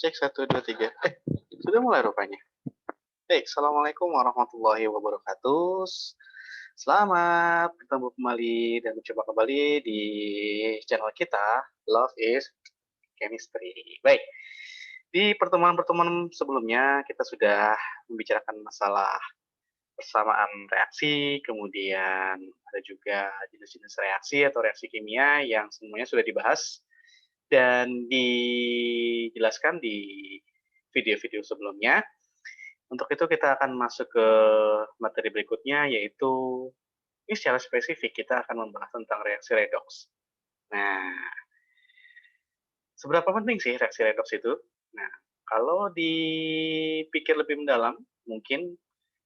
Cek 1, 2, 3. Sudah mulai rupanya. Baik, Assalamualaikum warahmatullahi wabarakatuh. Selamat bertemu kembali dan mencoba kembali di channel kita, Love is Chemistry. Baik, di pertemuan-pertemuan sebelumnya kita sudah membicarakan masalah persamaan reaksi, kemudian ada juga jenis-jenis reaksi atau reaksi kimia yang semuanya sudah dibahas dan dijelaskan di video-video sebelumnya. Untuk itu kita akan masuk ke materi berikutnya, yaitu ini secara spesifik kita akan membahas tentang reaksi redoks. Nah, seberapa penting sih reaksi redoks itu? Nah, kalau dipikir lebih mendalam, mungkin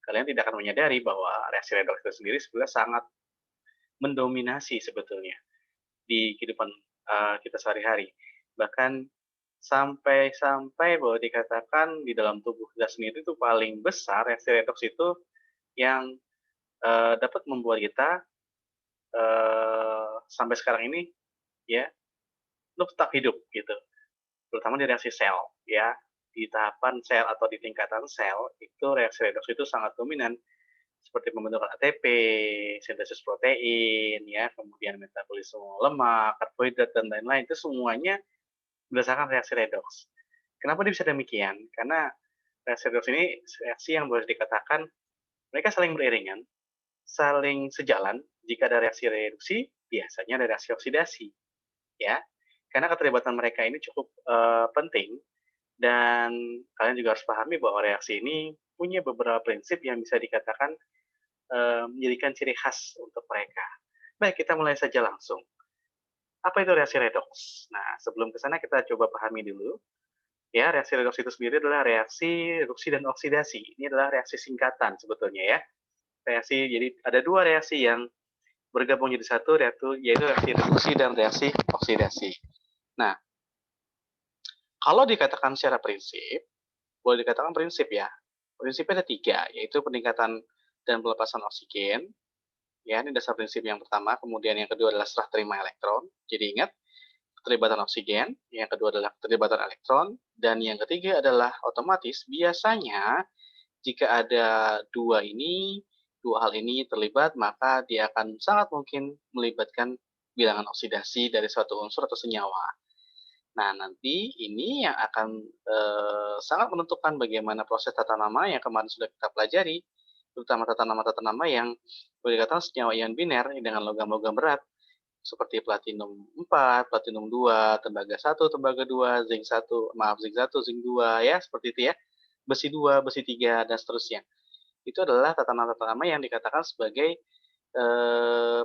kalian tidak akan menyadari bahwa reaksi redoks itu sendiri sebenarnya sangat mendominasi sebetulnya di kehidupan kita sehari-hari. Bahkan sampai bahwa dikatakan di dalam tubuh kita sendiri itu paling besar reaksi redoks itu yang dapat membuat kita sampai sekarang ini ya untuk tetap hidup gitu, terutama di reaksi sel ya. Di tahapan sel atau di tingkatan sel itu reaksi redoks itu sangat dominan seperti pembentukan ATP, sintesis protein ya, kemudian metabolisme lemak, karbohidrat dan lain-lain itu semuanya berdasarkan reaksi redoks. Kenapa dia bisa demikian? Karena reaksi redoks ini reaksi yang boleh dikatakan mereka saling beriringan, saling sejalan. Jika ada reaksi reduksi, biasanya ada reaksi oksidasi, ya. Karena keterlibatan mereka ini cukup penting, dan kalian juga harus pahami bahwa reaksi ini punya beberapa prinsip yang bisa dikatakan menjadikan ciri khas untuk mereka. Baik, kita mulai saja langsung. Apa itu reaksi redoks? Nah, sebelum ke sana kita coba pahami dulu. Ya, reaksi redoks itu sendiri adalah reaksi reduksi dan oksidasi. Ini adalah reaksi singkatan sebetulnya ya. Reaksi, jadi ada dua reaksi yang bergabung jadi satu, yaitu reaksi reduksi dan reaksi oksidasi. Nah, kalau dikatakan secara prinsip, boleh dikatakan prinsip ya. Prinsipnya ada tiga, yaitu peningkatan dan pelepasan oksigen. Ya, ini dasar prinsip yang pertama. Kemudian yang kedua adalah serah terima elektron. Jadi ingat, keterlibatan oksigen. Yang kedua adalah keterlibatan elektron. Dan yang ketiga adalah otomatis biasanya jika ada dua hal ini terlibat, maka dia akan sangat mungkin melibatkan bilangan oksidasi dari suatu unsur atau senyawa. Nah, nanti ini yang akan sangat menentukan bagaimana proses tata nama yang kemarin sudah kita pelajari, terutama tata nama yang boleh dikatakan senyawa ion biner dengan logam-logam berat, seperti platinum 4, platinum 2, tembaga 1, tembaga 2, zinc 1, zinc 1, zinc 2, ya, seperti itu ya, besi 2, besi 3, dan seterusnya. Itu adalah tata nama yang dikatakan sebagai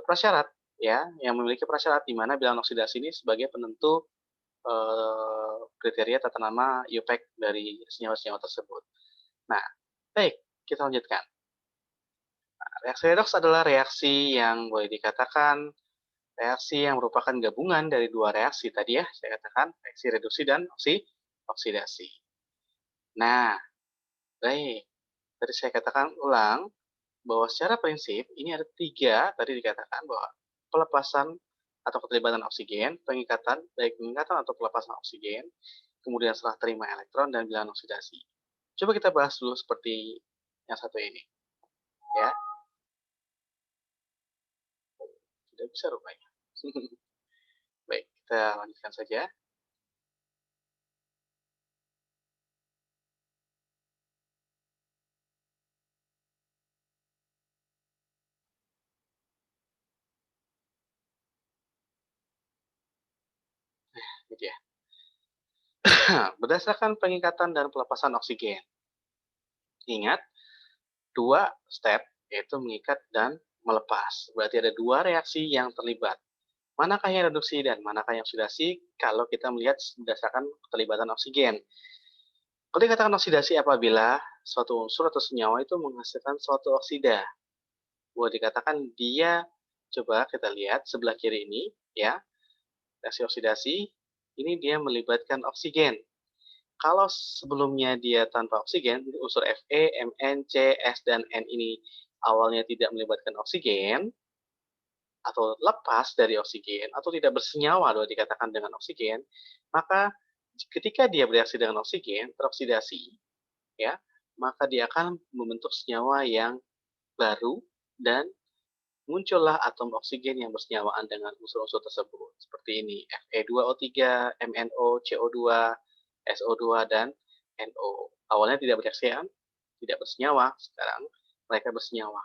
prasyarat, ya, yang memiliki prasyarat di mana bilangan oksidasi ini sebagai penentu kriteria tata nama UPEC dari senyawa-senyawa tersebut. Nah, baik, kita lanjutkan. Nah, reaksi redoks adalah reaksi yang boleh dikatakan reaksi yang merupakan gabungan dari dua reaksi tadi ya, saya katakan reaksi reduksi dan oksidasi. Nah, baik, tadi saya katakan ulang bahwa secara prinsip ini ada tiga, tadi dikatakan bahwa pelepasan atau keterlibatan oksigen, baik pengikatan atau pelepasan oksigen, kemudian serah terima elektron dan bilangan oksidasi. Coba kita bahas dulu seperti yang satu ini, ya. Tidak bisa rupanya. Baik, kita lanjutkan saja. Gitu ya. Berdasarkan pengikatan dan pelepasan oksigen. Ingat, dua step, yaitu mengikat dan melepas. Berarti ada dua reaksi yang terlibat. Manakah yang reduksi dan manakah yang oksidasi kalau kita melihat berdasarkan keterlibatan oksigen. Kalau dikatakan oksidasi apabila suatu unsur atau senyawa itu menghasilkan suatu oksida. Boleh dikatakan dia, coba kita lihat sebelah kiri ini, ya, reaksi oksidasi, ini dia melibatkan oksigen. Kalau sebelumnya dia tanpa oksigen, unsur Fe, Mn, C, S, dan N ini awalnya tidak melibatkan oksigen, atau lepas dari oksigen, atau tidak bersenyawa kalau dikatakan dengan oksigen, maka ketika dia bereaksi dengan oksigen, teroksidasi, ya, maka dia akan membentuk senyawa yang baru dan muncullah atom oksigen yang bersenyawaan dengan unsur-unsur tersebut. Seperti ini, Fe2O3, MnO, CO2, SO2, dan NO. Awalnya tidak bereaksi, tidak bersenyawa, sekarang mereka bersenyawa.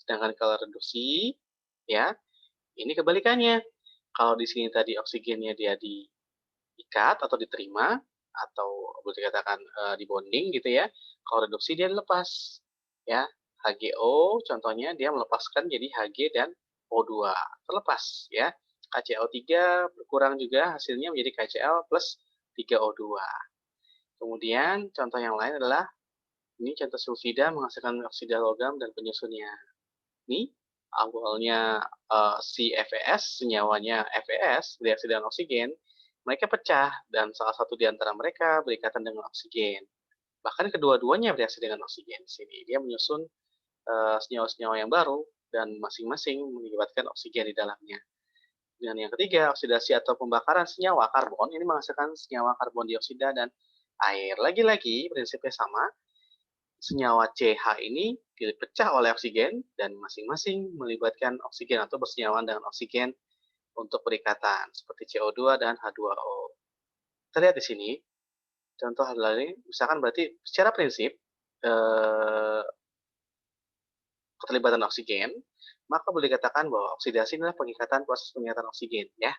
Sedangkan kalau reduksi, ya, ini kebalikannya. Kalau di sini tadi oksigennya dia diikat atau diterima, atau boleh dikatakan di bonding gitu ya. Kalau reduksi dia lepas, ya. HgO contohnya dia melepaskan jadi Hg dan O2 terlepas ya. KCO3 berkurang juga hasilnya menjadi KCl plus 3O2. Kemudian contoh yang lain adalah ini contoh sulfida menghasilkan oksida logam dan penyusunnya. Ini awalnya si FeS, senyawanya FeS bereaksi dengan oksigen, mereka pecah dan salah satu di antara mereka berikatan dengan oksigen. Bahkan kedua-duanya bereaksi dengan oksigen. Sini dia menyusun senyawa-senyawa yang baru dan masing-masing menyebabkan oksigen di dalamnya. Dan yang ketiga, oksidasi atau pembakaran senyawa karbon ini menghasilkan senyawa karbon dioksida dan air. Lagi-lagi prinsipnya sama, senyawa CH ini dipecah oleh oksigen dan masing-masing melibatkan oksigen atau bersenyawaan dengan oksigen untuk perikatan seperti CO2 dan H2O. Kita lihat di sini, contoh hal lain, misalkan berarti secara prinsip keterlibatan oksigen, maka boleh dikatakan bahwa oksidasi adalah proses pengikatan oksigen, ya.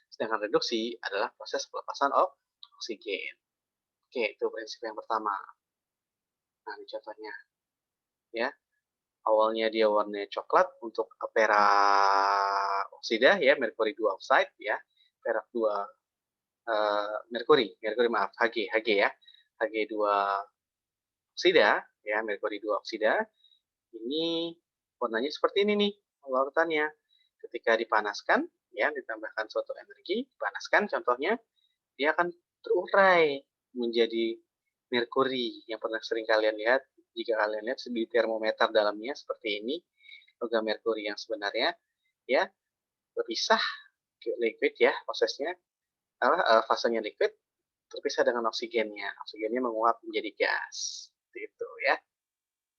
Sedangkan reduksi adalah proses pelepasan oksigen. Oke, itu prinsip yang pertama. Nah, ini contohnya, ya. Awalnya dia warnanya coklat untuk peroksida, ya, merkuri 2 oxide, ya, perak 2 merkuri maaf, Hg ya, Hg2 oksida, ya, merkuri 2 oksida. Ini warnanya seperti ini nih, urutannya. Ketika dipanaskan, ya, ditambahkan suatu energi, dipanaskan contohnya, dia akan terurai menjadi merkuri yang pernah sering kalian lihat. Jika kalian lihat di termometer dalamnya seperti ini, logam merkuri yang sebenarnya, ya, berpisah ke liquid ya, prosesnya, fasenya liquid, terpisah dengan oksigennya. Oksigennya menguap menjadi gas. Itu ya.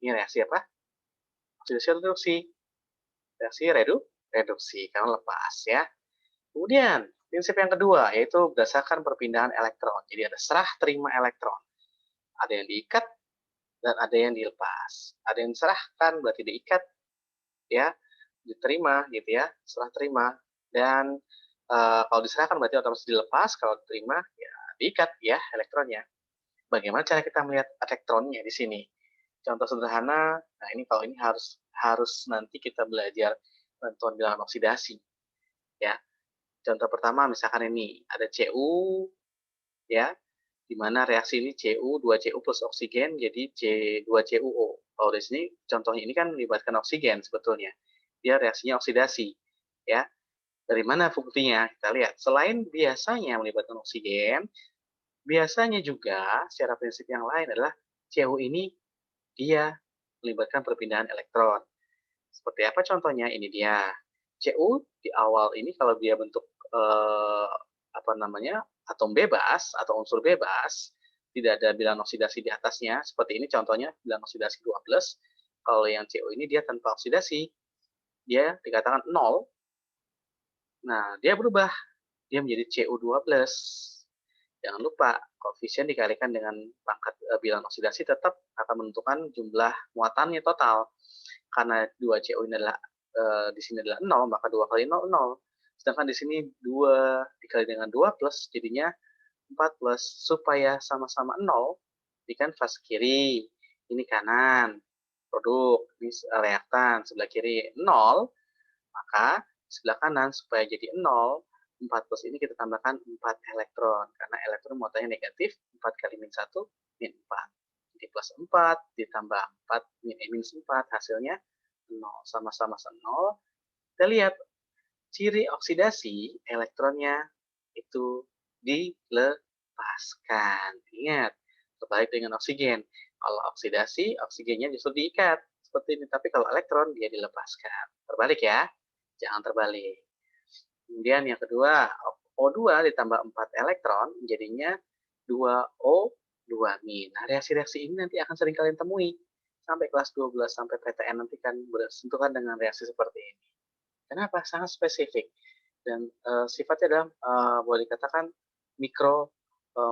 Ini reaksi apa? Oksidasi atau reduksi? Reaksi reduksi, karena lepas ya. Kemudian, prinsip yang kedua, yaitu berdasarkan perpindahan elektron. Jadi ada serah terima elektron. Ada yang diikat, dan ada yang dilepas. Ada yang diserahkan, berarti diikat, ya, diterima, gitu ya, serah terima. Dan kalau diserahkan berarti otomatis dilepas, kalau diterima, ya diikat, ya, elektronnya. Bagaimana cara kita melihat elektronnya di sini? Contoh sederhana, nah ini kalau ini harus nanti kita belajar bantuan bilangan oksidasi, ya. Contoh pertama misalkan ini ada Cu, ya, di mana reaksi ini Cu 2Cu plus oksigen jadi C2CuO. Kalau di sini contohnya ini kan melibatkan oksigen sebetulnya, dia reaksinya oksidasi, ya. Dari mana buktinya? Kita lihat. Selain biasanya melibatkan oksigen, biasanya juga secara prinsip yang lain adalah Cu ini dia melibatkan perpindahan elektron. Seperti apa contohnya? Ini dia. Cu di awal ini kalau dia bentuk apa namanya, atom bebas atau unsur bebas, tidak ada bilangan oksidasi di atasnya. Seperti ini contohnya bilangan oksidasi 2+. Kalau yang Cu ini dia tanpa oksidasi, dia dikatakan 0. Nah, dia berubah, dia menjadi Cu2+. Jangan lupa, koefisien dikalikan dengan pangkat bilangan oksidasi tetap akan menentukan jumlah muatannya total. Karena 2Cu ini adalah di sini adalah 0, maka 2 kali 0, 0. Sedangkan di sini 2 dikali dengan 2 plus, jadinya 4 plus. Supaya sama-sama 0, ini kan fase kiri, ini kanan, produk, ini reaktan, sebelah kiri 0, maka sebelah kanan supaya jadi 0, 4 plus ini kita tambahkan 4 elektron, karena elektron muatannya negatif, 4 kali min 1, min 4. Jadi plus 4 ditambah 4, minus 4, hasilnya 0, sama-sama 0. Kita lihat, ciri oksidasi, elektronnya itu dilepaskan. Ingat, terbalik dengan oksigen. Kalau oksidasi, oksigennya justru diikat. Seperti ini, tapi kalau elektron, dia dilepaskan. Terbalik ya, jangan terbalik. Kemudian yang kedua, O2 ditambah 4 elektron, jadinya 2O2-. Nah, reaksi-reaksi ini nanti akan sering kalian temui sampai kelas 12, sampai PTN nanti kan bersentuhan dengan reaksi seperti ini. Kenapa? Sangat spesifik dan sifatnya adalah boleh dikatakan mikro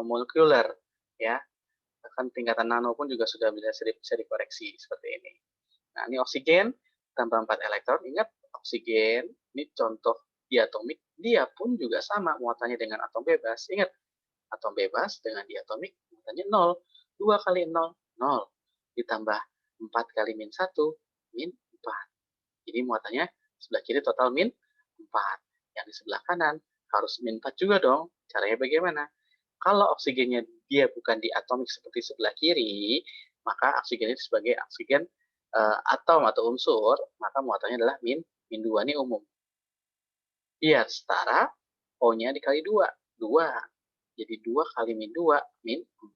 molekuler, ya. Bahkan tingkatan nano pun juga sudah bisa dikoreksi seperti ini. Nah, ini oksigen tambah 4 elektron. Ingat, oksigen ini contoh diatomik, dia pun juga sama muatannya dengan atom bebas. Ingat, atom bebas dengan diatomik muatannya 0. 2 kali 0, 0. Ditambah 4 kali min 1, min 4. Jadi muatannya sebelah kiri total min 4. Yang di sebelah kanan harus min 4 juga dong. Caranya bagaimana? Kalau oksigennya dia bukan diatomik seperti sebelah kiri, maka oksigen itu sebagai oksigen atom atau unsur, maka muatannya adalah min 2 ini umum. Biar setara, O-nya dikali 2. 2. Jadi 2 kali min 2, min 4.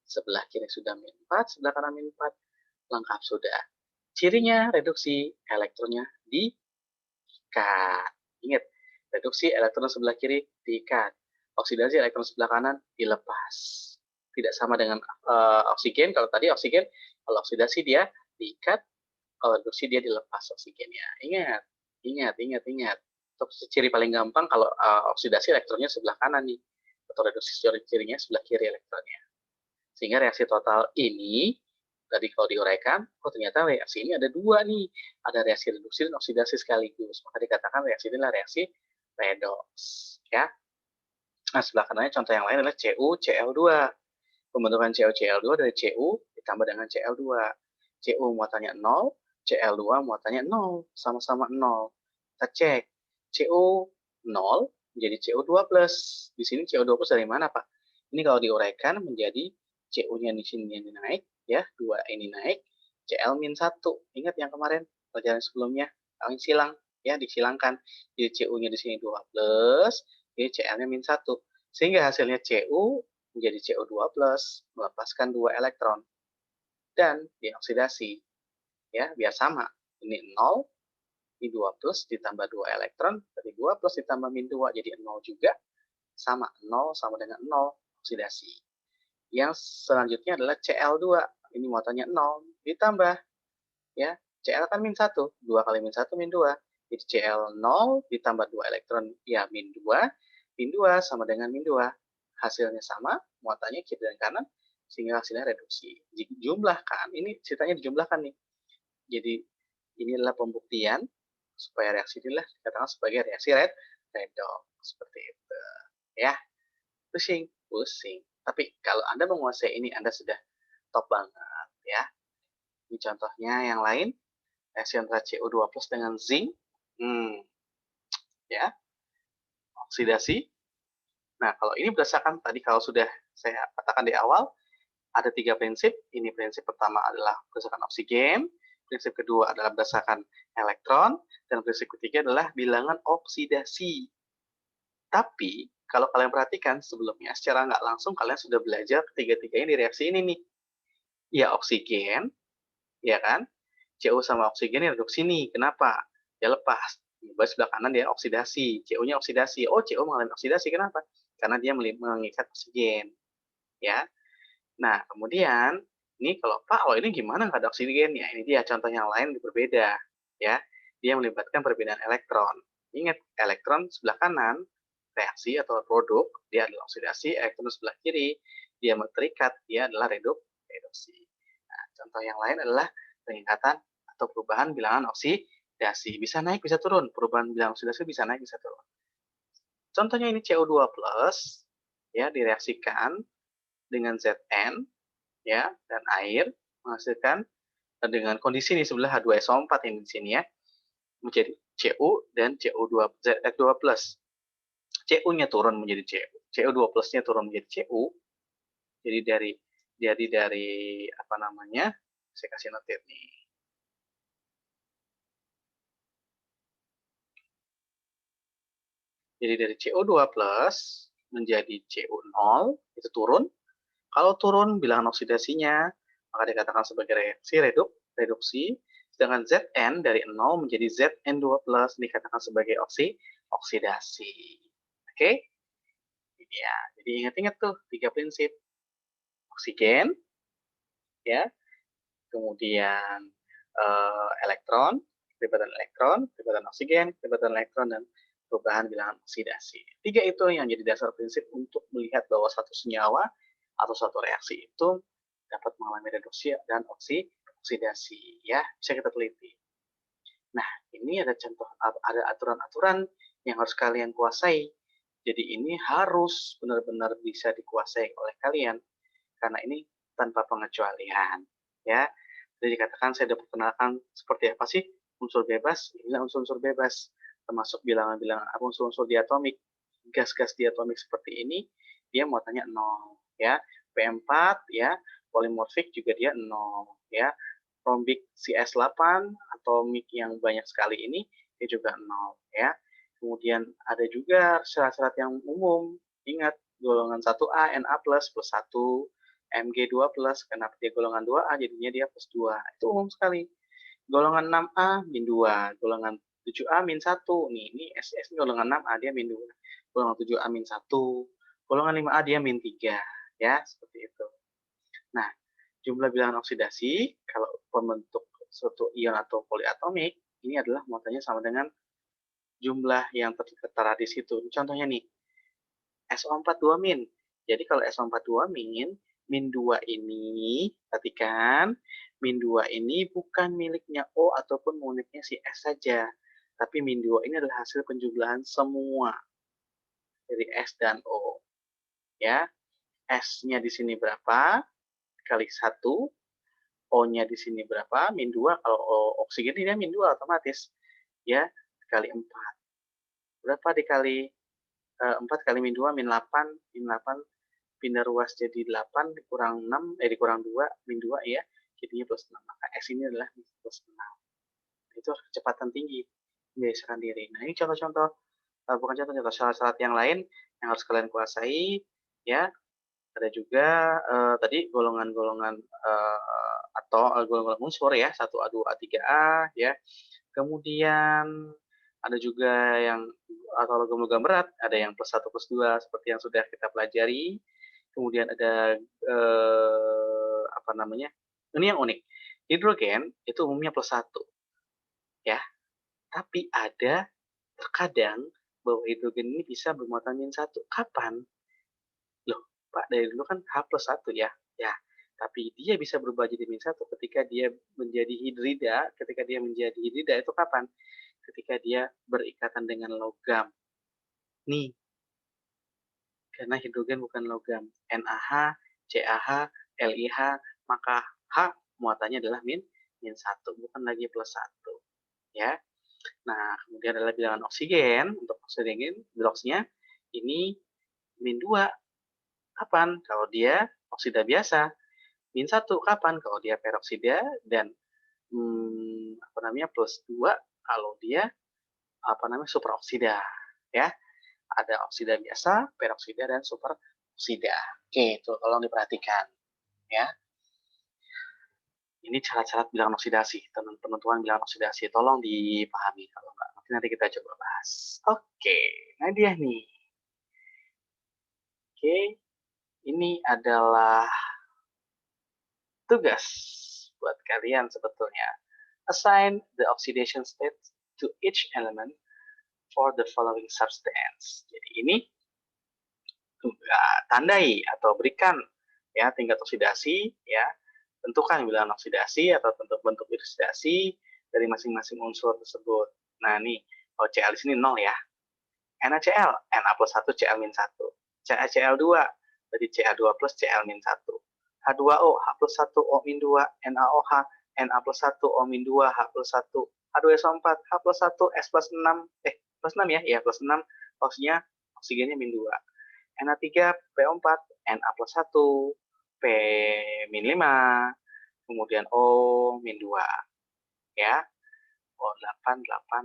Sebelah kiri sudah min 4, sebelah kanan min 4. Lengkap sudah. Cirinya reduksi, elektronnya diikat. Ingat, reduksi elektron sebelah kiri diikat. Oksidasi elektron sebelah kanan dilepas. Tidak sama dengan oksigen. Kalau tadi oksigen, kalau oksidasi dia diikat, kalau reduksi dia dilepas oksigennya. Ingat. Untuk ciri paling gampang kalau oksidasi elektronnya sebelah kanan nih. Atau reduksi cirinya sebelah kiri elektronnya. Sehingga reaksi total ini tadi kalau diuraikan, oh ternyata reaksi ini ada dua nih. Ada reaksi reduksi dan oksidasi sekaligus. Maka dikatakan reaksi ini adalah reaksi redox. Ya. Nah, sebelah kanannya contoh yang lain adalah CuCl2. Pembentukan CuCl2 dari Cu ditambah dengan Cl2. Cu muatannya 0, Cl2 muatannya 0. Sama-sama 0. Kita cek. Cu 0 menjadi Cu2+. Di sini Cu2+ dari mana, Pak? Ini kalau diuraikan menjadi Cu-nya di sini naik, ya, 2 ini naik, Cl-1. Ingat yang kemarin pelajaran sebelumnya, kalian silang, ya, disilangkan. Jadi Cu-nya di sini 2+, jadi Cl-nya -1. Sehingga hasilnya Cu menjadi Cu2+, melepaskan 2 elektron. Dan dioksidasi, ya, biar sama. Ini 0, ini 2+, ditambah 2 elektron, dari 2+ ditambah min 2, jadi 0 juga. Sama, 0 sama dengan 0, oksidasi. Yang selanjutnya adalah Cl2. Ini muatannya 0, ditambah, ya, Cl kan min 1, 2 kali min 1, min 2. Jadi Cl 0 ditambah 2 elektron, ya, min 2. Min 2 sama dengan min 2. Hasilnya sama, muatannya kiri dan kanan, sehingga hasilnya reduksi. Jumlahkan, ini ceritanya dijumlahkan nih. Jadi ini adalah pembuktian supaya reaksi inilah dikatakan sebagai reaksi redox. Seperti itu. Ya, pusing. Tapi kalau Anda menguasai ini, Anda sudah top banget, ya. Ini contohnya yang lain, reaksi antara Cu2+ dengan zinc, ya, oksidasi. Nah, kalau ini berdasarkan tadi kalau sudah saya katakan di awal, ada 3 prinsip. Ini prinsip pertama adalah berdasarkan oksigen, prinsip kedua adalah berdasarkan elektron, dan prinsip ketiga adalah bilangan oksidasi. Tapi, kalau kalian perhatikan sebelumnya, secara nggak langsung kalian sudah belajar ketiga-tiganya di reaksi ini nih. Ya oksigen, ya kan? Cu sama oksigen ini reduksi nih. Kenapa? Ya lepas. Di sebelah kanan dia oksidasi. Cu-nya oksidasi. Oh, Cu mengalami oksidasi. Kenapa? Karena dia mengikat oksigen. Ya. Nah, kemudian ini kalau Pak, ini gimana nggak ada oksigen? Ya, ini dia contoh yang lain berbeda. Ya, dia melibatkan perbedaan elektron. Ingat, elektron sebelah kanan reaksi atau produk, dia adalah oksidasi, elektron sebelah kiri, dia terikat, dia adalah reduksi. Nah, contoh yang lain adalah peningkatan atau perubahan bilangan oksidasi. Bisa naik, bisa turun. Perubahan bilangan oksidasi bisa naik, bisa turun. Contohnya ini CO2+, ya, direaksikan dengan Zn, ya, dan air, menghasilkan dengan kondisi ini sebelah H2SO4 yang di sini ya, menjadi Cu dan CO2 ZF2+. Cu-nya turun menjadi Cu. CO2+-nya turun menjadi Cu. Jadi dari apa namanya? Saya kasih notit nih. Jadi dari CO2+ menjadi Cu0 itu turun. Kalau turun bilangan oksidasinya maka dikatakan sebagai reaksi reduksi. Sedangkan Zn dari 0 menjadi Zn2+ dikatakan sebagai oksidasi. Oke? Ya, jadi ingat-ingat tuh 3 prinsip. Oksigen, ya, kemudian elektron, keterlibatan oksigen, keterlibatan elektron, dan perubahan bilangan oksidasi. 3 itu yang jadi dasar prinsip untuk melihat bahwa suatu senyawa atau suatu reaksi itu dapat mengalami reduksi dan oksidasi. Ya, bisa kita teliti. Nah, ini ada contoh, ada aturan-aturan yang harus kalian kuasai. Jadi ini harus benar-benar bisa dikuasai oleh kalian karena ini tanpa pengecualian, ya. Jadi dikatakan saya dapat perkenalkan seperti apa sih unsur bebas? Inilah unsur-unsur bebas, termasuk bilangan-bilangan unsur-unsur diatomik. Gas-gas diatomik seperti ini, dia muatannya 0, ya. P4, ya, polimorfik juga dia 0, ya. Rombik CS8 atomik yang banyak sekali ini, dia juga 0, ya. Kemudian ada juga syarat-syarat yang umum. Ingat, golongan 1A Na plus 1, Mg2 plus, kenapa dia golongan 2A, jadinya dia plus 2. Itu umum sekali. Golongan 6A min 2, golongan 7A min 1. Nih, ini SS golongan 6A dia min 2. Golongan 7A min 1. Golongan 5A dia min 3. Ya, seperti itu. Nah, jumlah bilangan oksidasi, kalau pembentuk suatu ion atau poliatomik, ini adalah muatannya sama dengan jumlah yang tertera di situ. Contohnya nih, SO4 2 min. Jadi kalau SO4 2 min, min 2 ini, perhatikan, min 2 ini bukan miliknya O ataupun miliknya si S saja. Tapi min 2 ini adalah hasil penjumlahan semua dari S dan O. Ya, S-nya di sini berapa? Kali 1. O-nya di sini berapa? Min 2. Kalau oksigen dia min 2 otomatis. Ya, kali 4. Berapa dikali 4 kali min 2? Min 8. Min 8 pindah ruas jadi 8 dikurang 6, dikurang 2, min 2 ya, jadinya plus 6. Maka S ini adalah plus 6. Itu kecepatan tinggi, membiasakan diri. Nah, ini contoh-contoh, bukan contoh-contoh, syarat-syarat yang lain yang harus kalian kuasai, ya. Ada juga tadi golongan-golongan atau golongan unsur ya, 1A, 2A, 3A, ya. Kemudian ada juga yang atau logam-logam berat, ada yang plus 1 plus 2 seperti yang sudah kita pelajari. Kemudian ada apa namanya? Ini yang unik. Hidrogen itu umumnya plus 1 ya. Tapi ada terkadang bahwa hidrogen ini bisa bermuatan min 1. Kapan? Loh, Pak, dari dulu kan H plus 1 ya. Ya, tapi dia bisa berubah jadi min 1 ketika dia menjadi hidrida. Ketika dia menjadi hidrida itu kapan? Ketika dia berikatan dengan logam. Nih, karena hidrogen bukan logam. NaH, CaH, LiH, maka H muatannya adalah min 1, bukan lagi plus 1. Ya. Nah, kemudian adalah bilangan oksigen. Untuk oksigen, biloxnya ini min 2. Kapan? Kalau dia oksida biasa. Min 1 kapan? Kalau dia peroksida, dan apa namanya, plus 2 kalau dia apa namanya, superoksida. Ya. Ada oksida biasa, peroksida, dan superoksida. Oke, itu tolong diperhatikan. Ya. Ini syarat-syarat bilangan oksidasi, penentuan bilangan oksidasi. Tolong dipahami, kalau enggak nanti kita coba bahas. Oke, nah dia nih. Oke, ini adalah tugas buat kalian sebetulnya. Assign the oxidation state to each element for the following substance. Jadi ini tandai atau berikan ya tingkat oksidasi, ya, tentukan bilangan oksidasi atau bentuk oksidasi dari masing-masing unsur tersebut. Nah, nih, kalau Cl di sini 0 ya. NaCl, Na plus 1, Cl min 1. CaCl2, jadi Ca2 plus Cl min 1. H2O, H plus 1, O min 2. NaOH, Na plus 1, O min 2, H plus 1. H2SO4, H plus 1, S plus 6. Plus 6 ya? Ya, plus 6. Oksigennya min 2. Na3PO4, Na plus 1, P min 5, kemudian O min 2. Ya, O8, 8, 8,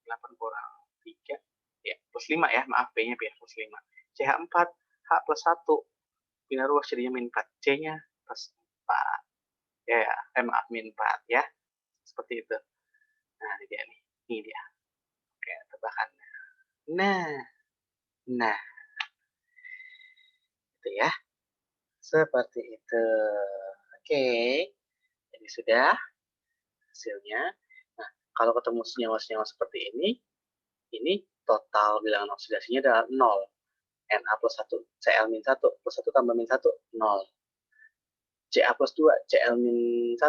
8 kurang 3, ya, plus 5 ya, maaf, P-nya plus 5. CH4, H plus 1, pindah ruas jadinya min 4, C-nya plus 4. Ya, maaf, min 4 ya, seperti itu. Nah, ini dia nih, ini dia. Oke, tebakannya. Nah, gitu ya. Seperti itu. Oke, jadi sudah hasilnya. Nah, kalau ketemu senyawa-senyawa seperti ini total bilangan oksidasinya adalah 0. Na plus 1, Cl min 1, plus 1 tambah min 1, 0. Ca plus 2, Cl min 1.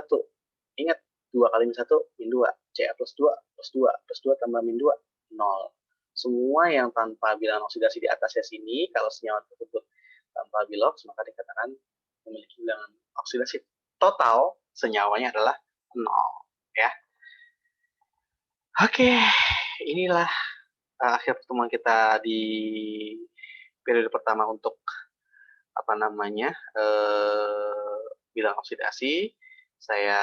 Ingat, 2 kali min 1, min 2. Ca plus 2, plus 2, plus 2 tambah min 2, 0. Semua yang tanpa bilangan oksidasi di atasnya sini, kalau senyawa tersebut tanpa bilox, maka dikatakan memiliki bilangan oksidasi total senyawanya adalah 0. Ya. Oke, inilah akhir pertemuan kita di periode pertama untuk apa namanya bilangan oksidasi. Saya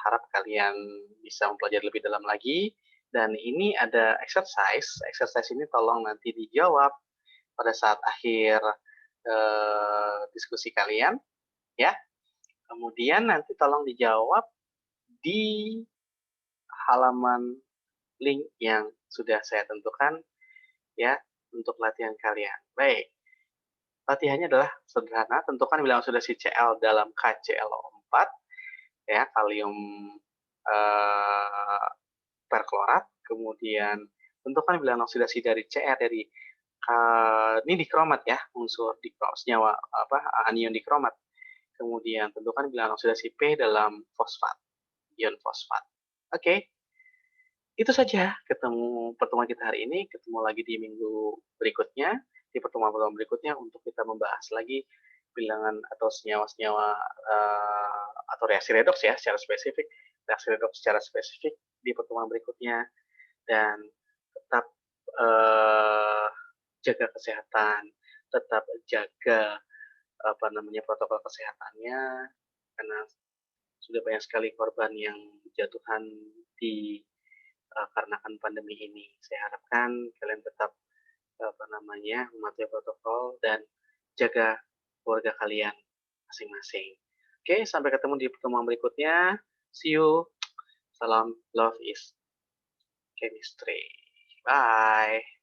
harap kalian bisa mempelajari lebih dalam lagi. Dan ini ada exercise. Exercise ini tolong nanti dijawab pada saat akhir diskusi kalian, ya. Kemudian nanti tolong dijawab di halaman link yang sudah saya tentukan, ya, untuk latihan kalian. Baik. Latihannya adalah sederhana, tentukan bilangan oksidasi Cl dalam KClO4, ya, kalium perklorat, kemudian tentukan bilangan oksidasi dari Cr dari ini dikromat ya, unsur senyawa anion dikromat. Kemudian tentukan bilangan oksidasi P dalam fosfat, ion fosfat. Oke. Itu saja pertemuan kita hari ini, ketemu lagi di minggu berikutnya, di pertemuan-pertemuan berikutnya untuk kita membahas lagi bilangan atau senyawa-senyawa atau reaksi redoks ya secara spesifik, reaksi redoks secara spesifik di pertemuan berikutnya, dan tetap jaga kesehatan, tetap jaga protokol kesehatannya, karena sudah banyak sekali korban yang jatuhan dikarenakan pandemi ini. Saya harapkan kalian tetap mematuhi protokol dan jaga keluarga kalian masing-masing. Oke, sampai ketemu di pertemuan berikutnya. See you. Salam, love is chemistry. Bye.